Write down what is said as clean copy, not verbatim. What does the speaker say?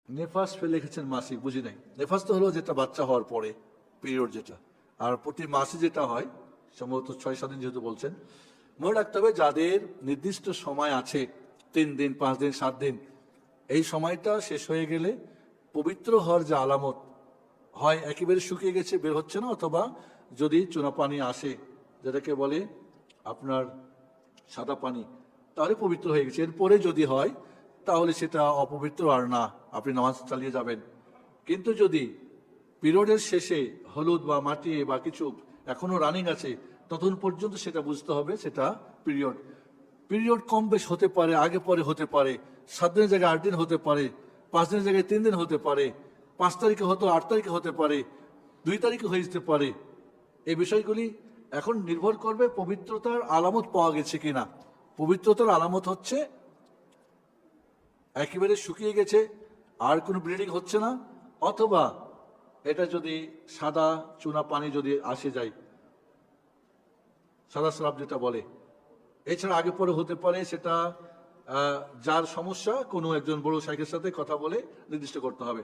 নেফাস ফেলে লিখেছেন মাসিক, বুঝি নাই। নেফাস তো হলো যেটা বাচ্চা হওয়ার পরে, পিরিয়ড যেটা, আর প্রতি মাসে যেটা হয়, সম্ভবত 6-7 দিন যেহেতু বলছেন। মনে রাখতে হবে যাদের নির্দিষ্ট সময় আছে, 3 দিন, 5 দিন, 7 দিন, এই সময়টা শেষ হয়ে গেলে পবিত্র হওয়ার যে আলামত হয়, একেবারে শুকিয়ে গেছে, বের হচ্ছে না, অথবা যদি চুনা পানি আসে, যেটাকে বলে আপনার সাদা পানি, তাহলে পবিত্র হয়ে গেছে। এরপরে যদি হয় তাহলে সেটা অপবিত্র আর না, আপনি নামাজ চালিয়ে যাবেন। কিন্তু যদি পিরিয়ডের শেষে হলুদ বা মাটি বা কিছু এখনো রানিং আছে, তখন পর্যন্ত সেটা বুঝতে হবে সেটা পিরিয়ড। পিরিয়ড কম বেশ হতে পারে, আগে পরে হতে পারে, 7 দিনের জায়গায় 8 দিন হতে পারে, 5 দিনের জায়গায় 3 দিন হতে পারে, 5 তারিখে হতো 8 তারিখে হতে পারে, 2 তারিখে হয়ে যেতে পারে। এই বিষয়গুলি এখন নির্ভর করবে পবিত্রতার আলামত পাওয়া গেছে কিনা। পবিত্রতার আলামত হচ্ছে একেবারে শুকিয়ে গেছে, আর কোনো ব্লিডিং হচ্ছে না, অথবা এটা যদি সাদা চুনা পানি যদি আসে যায়, সাদা স্রাব যেটা বলে। এছাড়া আগে পরে হতে পারে, সেটা যার সমস্যা কোনো একজন বড় শাইখের সাথে কথা বলে নির্দিষ্ট করতে হবে।